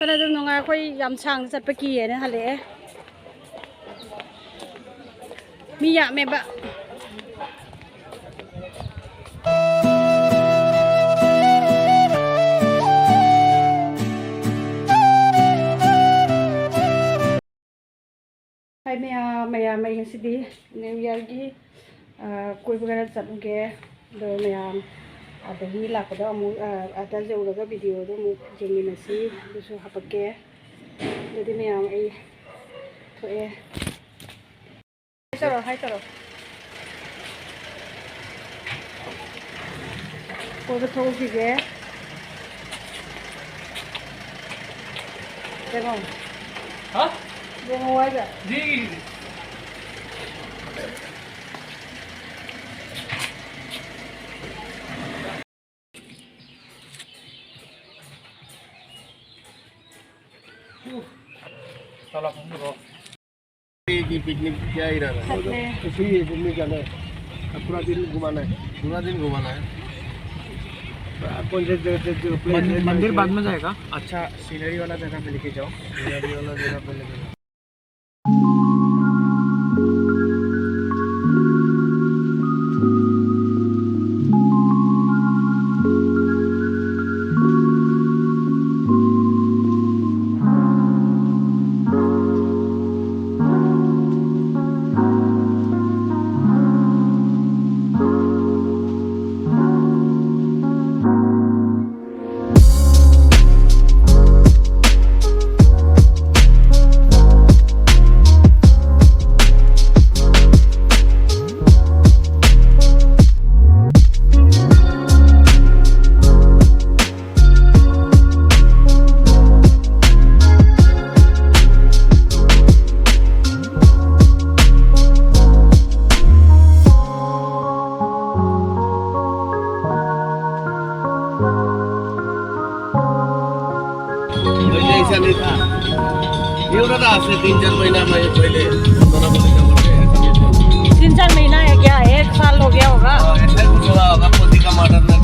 Kana dum nonga khoi yam sang chat pa ki ne hale mi ya me ba hai maya mai sidi new year gi koi bagara chat ge do maya adagi lakada amu ada jawraga video do mu jengminasi dusu hapake jadi maya ai thoe hai taro koi ba thau ge देखो हाँ ये mobile है जी चलो हम लोग ये picnic क्या इरादा है? कुछ ही घूमने जाना है, पूरा दिन घुमाना है। पूरा दिन घुमाना है। कौन से जगह मंदिर बाद में जाएगा। अच्छा सीनरी वाला जगह पे लेके जाओ। सीनरी वाला जगह पे लेके जाओ। ये उधर आज से 3-4 महीना में पहले 3-4 महीना है क्या 1 साल हो गया होगा ऐसा कुछ हुआ होगा पोती का मर्डर ना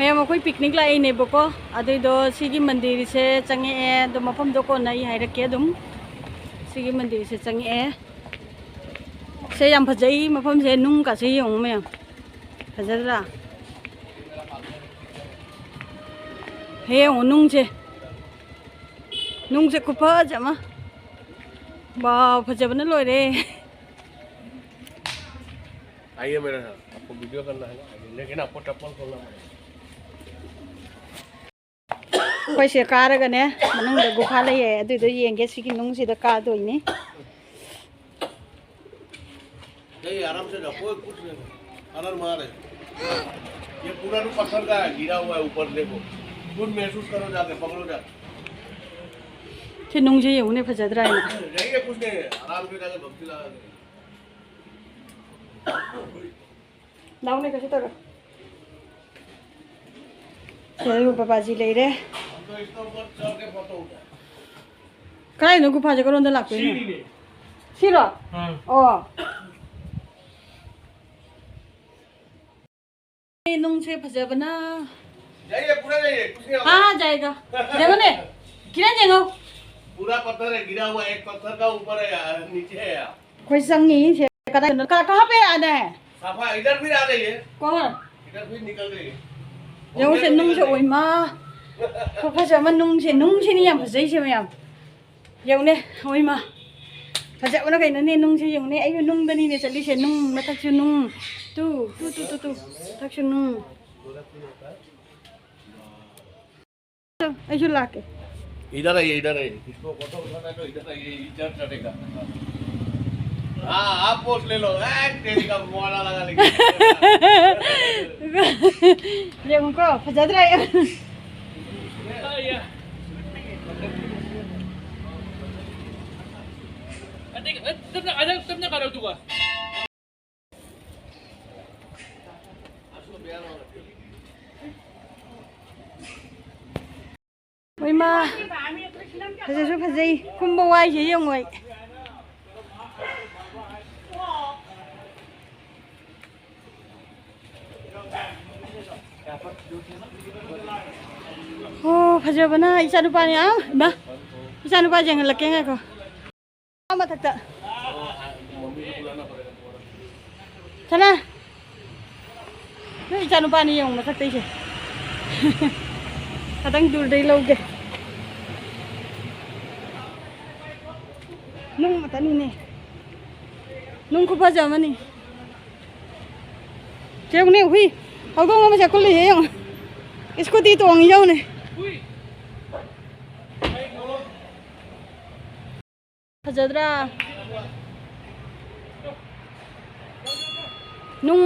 मैम अखोई पिकनिक लाइनेबको अदुइदो सिगी मंदिर से चंगे दो मफम दो को नई हाइरके दुम सिगी मंदिर से चंगे से याम फजई मफम से नुंग का से यंग मैम फजरा हे नुंग से कुफा जमा वाह फजबना लोरे आइए मेरे साथ, आपको वीडियो करना है ना, लेकिन आपको चप्पल खोलना पड़ेगा। कोई से कारगने मनंग द गुफा लये अदुइदो येंगे सिगी नुंग सिदा कादोइनी नहीं आराम से जाओ, कोई कुछ नहीं आराम मारे। ये पूरा तो पत्थर का है, गिरा हुआ है ऊपर, देखो खुद महसूस करो, जाके पकड़ो जाके। थे नुंग से येउने फजदरा है नहीं है कुछ नहीं है, आराम से जाके भक्ति लगा दे। लाउने कैसे तो चलो पापा जी ले रे तो इसके ऊपर चढ़ के फोटो उठा काय नु गुफा जगह रोंदा लाग पे सिरो ओ नुंग से फजबना जाइए, पूरा जाइए, कुछ नहीं होगा। हां जाएगा देखो ने किरा जेगो पूरा पत्थर है, गिरा हुआ है, एक पत्थर का ऊपर है यार, नीचे है यार। कोई संगी से कहां पे आना है साफा इधर भी आ रही है, कौन इधर भी निकल रही है। यो से नुंग से ओइ मा फजबना नुंग से नहीं याम फजई से मैम यो ने ओइ मा फजबना कइना ने नुंग से यो ने आइ नुंग दनी ने चली से नुंग मथक से नुंग तू तक से नुंग ऐसे लाके इधर आइए, इधर आइए, इसको फोटो उठाना है तो इधर आइए, इधर चढ़ेगा। हाँ आप पोस्ट ले लो, तेरी का मोला लगा लेंगे। ये उनको फजद रहा है तब ना करो तू का ओइ मा फजसु फजई कुंबो वाइ से यंगoi ओ फजबना इसा नुपा ने आ बा इसा नुपा जेंग लके nga ko ma takta chana no icha nupa ni yung matak tai se kadang dur dai loge nung mata ni ne nung ko pa jama ni cheu ne hui hau dong ma sa ko li yung scooty tong yau ne fajadra nung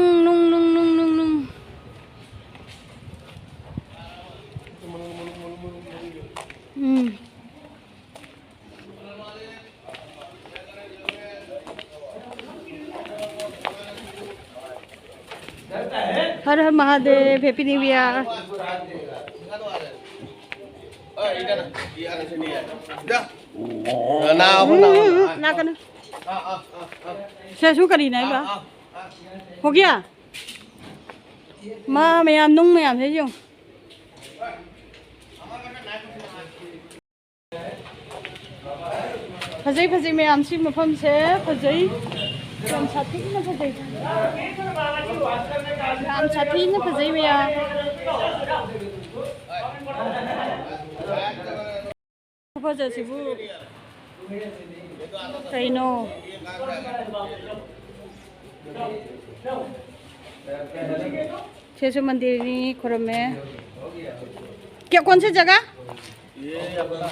हर हर Mahadev happy new year इधर ये आने से नहीं है, जा ना ना करना शेषु करी नहीं बा हो गया माँ मैं आम नूंग में आम है जो फजई में आम सी मफम से फजई आम साथी ना फजई आम साथी ना फजई में आ फजई सिबू कहीं शेषु मंदिर नी खुरम में क्या कौन सी जगह ये अपना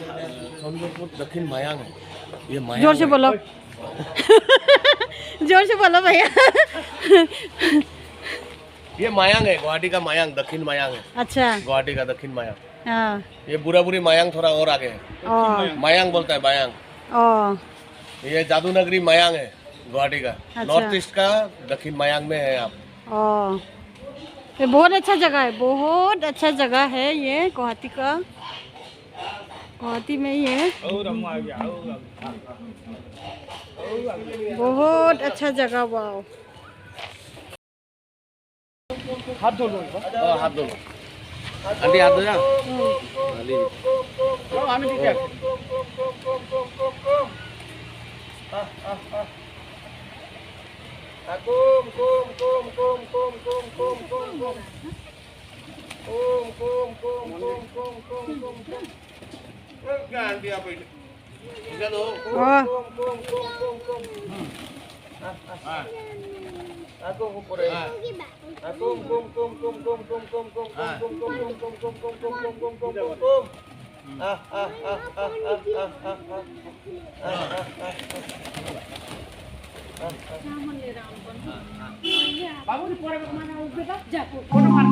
सोनपुर दक्षिण मायांग है, ये मायांग जोर से बोलो जोर से बोलो भैया ये मायांग है, गुवाहाटी का मायांग, दक्षिण मायांग है। अच्छा गुवाहाटी का दक्षिण मायांग। हाँ ये बुराबुरी मायांग थोड़ा और आगे है, मायांग बोलता है, मायांग। ये जादू नगरी मायांग है गुवाहाटी का। अच्छा। नॉर्थ ईस्ट का दक्षिण मायांग में है आप। ये बहुत अच्छा जगह है, बहुत अच्छा जगह है ये गुवाहाटी का। गुवाहाटी में ही है, बहुत अच्छा जगह। वाह हाथ धो लो हाथ धो लो। आंटी हाथ दो ना लो आमी ठीक है आंटी आप इधर दो Aku kumpulin. Aku Babu di pore kemana? Udah jatuh. Foto marah.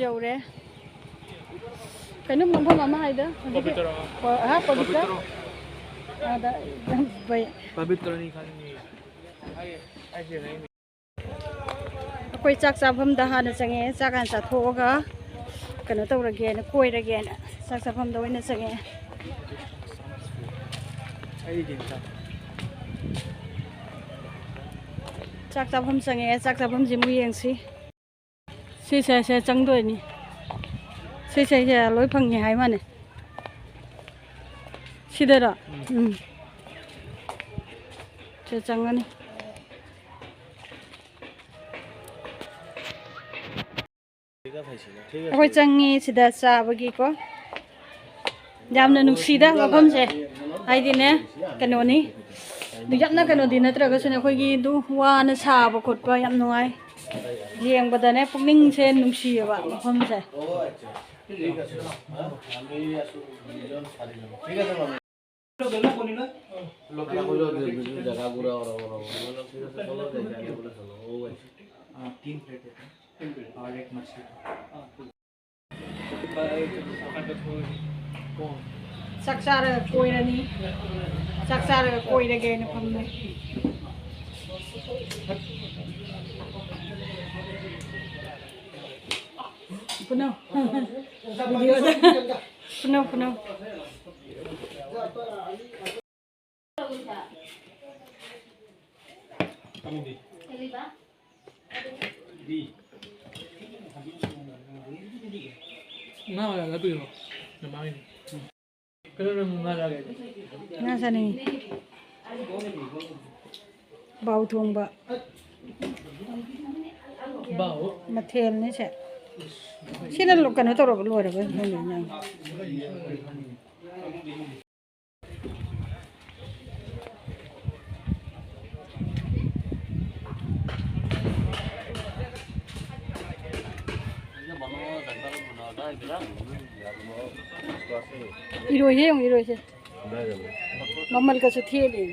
Jauh Kayaknya belum mama ada. पवित्र Pavitra? Ada baik. पवित्र नहीं खाने नहीं ऐसे नहीं Koi cak sabam dah na sange, cakan sa thoga. Kena tahu lagi na koi lagi na. Cak sabam dah na sange. ऐसे जिंदा Cak sabam sange, cak sabam jimu yang si. Si saya cang doi ni. Si saya lối phang ni hai mana. Si dah dah. Saya cang ni. Aku canggih sudah sah bagi ko. Jam na nungsida ngapam se. Hai di ne kanoni. Dijak na kanodi na teraga sene ko gi du wa na sah bakot pa yam nuai. Liang badane pukning se nungsi ba ngapam se. तीन plate और एक मछली Saksara koi na ni. Saksara koi na gaya na pam na. Puno. Video dah. Puno. ना लगा तो नमाइन colour ना लगे Nasa ni. Bau thong ba. बाओ Mathel ni se. Sino lo kanu to ro lo ra ba ni ni. Iroi se. Normal ka se thie ni.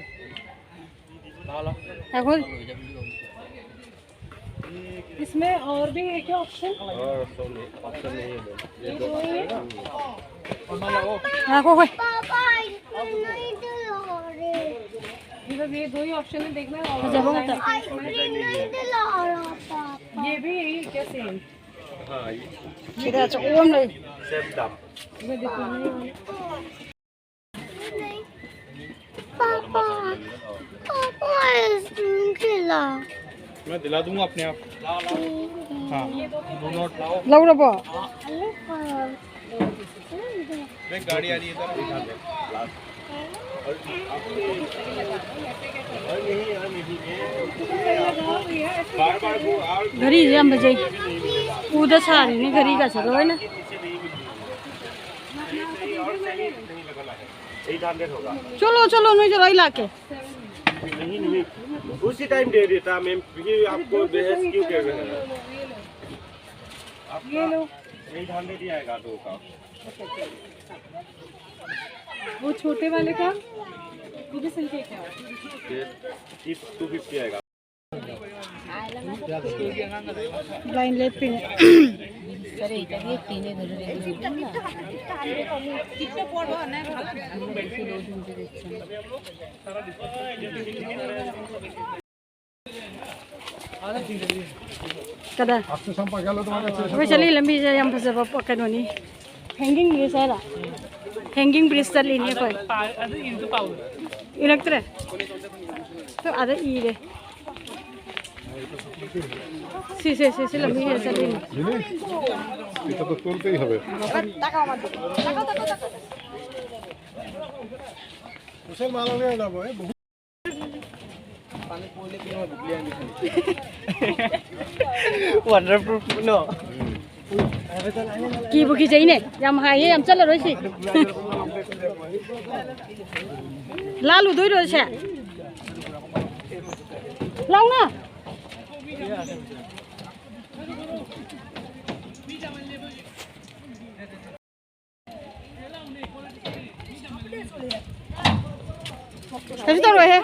देखो इसमें और भी है क्या ऑप्शन? ऑप्शन नहीं है ये दो हाँ कोई पापा इसमें नहीं दिला रहे इधर ये दो ही ऑप्शन है देखना है नहीं दिला रहा पापा ये भी यही क्या सेम हाँ इधर अच्छा ओम नहीं सेम दाम इधर देखो नहीं पापा पापा इसमें दिला मैं दिला दूंगा अपने आप हाँ दो नोट लाओ लाओ ना बा मैं गाड़ी आ रही है इधर दिखा दे बार को और घरी जाम बजाई उधर सारी नहीं घरी का चलो है ना चलो चलो नहीं चलो इलाके नहीं उसी टाइम दे देता मैम क्योंकि आपको बहस क्यों कर रहे हैं ये लो 800 ही आएगा दो का वो छोटे वाले का 250 आएगा ब्लाइंड लेट पे kada we chali lambi je yam phasaba kano ni hanging bridge hai la hanging bridge chali ni koi adu indu pau electre to ada I de si lambi hai chali ni এটা তো চলতেই হবে उसे माला में ना वो है पानी पोले के में बुलिया नहीं waterproof no ki bu ki jai ne yam hai yam chala roi si lalu doi ro se long na कैसे तो रहे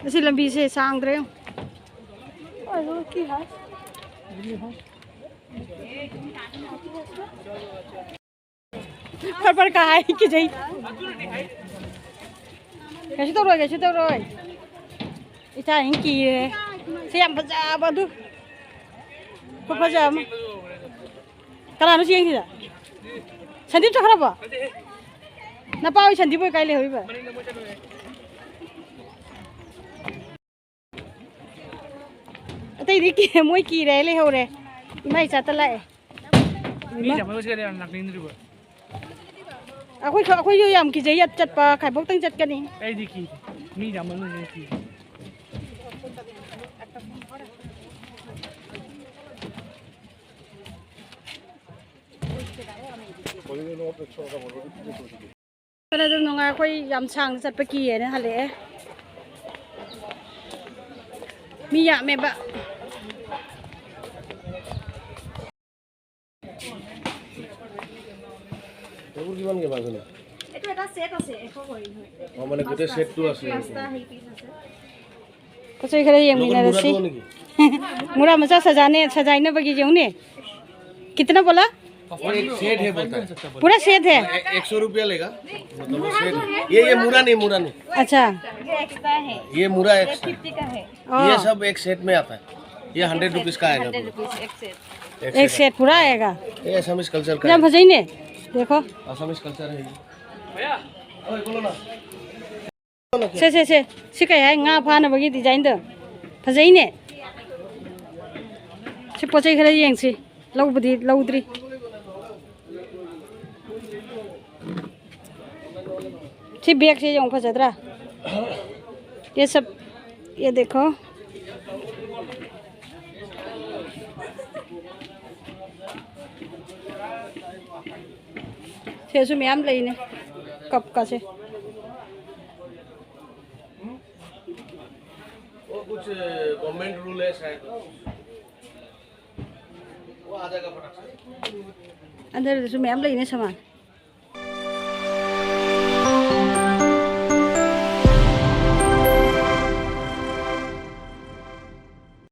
ऐसी लंबी से सांग रहे हो पर कहा है कि जाई कैसे तो रहे इतना हिंकी है से हम बजा बदू को बजा हम कला नु सिंग जा संदीप तो खराब ना पाओ संदीप को काले होई बा अतई दी की मोई की रे ले हो रे इमाई चात लाए मी जब उस करे नकली नहीं बा अखोई यो याम की जई चट पा खाइबोक तंग चट कनी ए दी की मी जब मन नहीं की Kada dum nonga khoi yam sang chat pa ki ne hale mi ya me ba table किमान के बाजू ने eto eta set ase ekho hoi ओ माने गोटे सेट टू আছে pasta hai piece ase कसै खरे यंगमिनासी मुरा मचा सजाने बगी जेउने कितना बोला और एक सेट है बोलता है पूरा सेट है 100 रुपया लेगा मतलब वो सेट ये मुरा नहीं अच्छा ये एक्स्ट्रा है ये मुरा एक्स्ट्रा 50 का है ये सब एक सेट में आता है ये 100 रुपीस का आएगा 100 रुपीस एक सेट एक सेट पूरा आएगा ये असमिस कल्चर का जब भजाइने देखो असमिस कल्चर है भैया ओए बोलो ना से सिकाय है nga फाना बगी डिजाइन दो भजाइने से पोचै खरे येंसी लौबदी लौद्री सी बैग से yung फजदरा ये सब ये देखो से मैम लेने कप का से वो कुछ गवर्नमेंट रूल है शायद वो आ जाएगा फटाक से अंदर मैम लेने सामान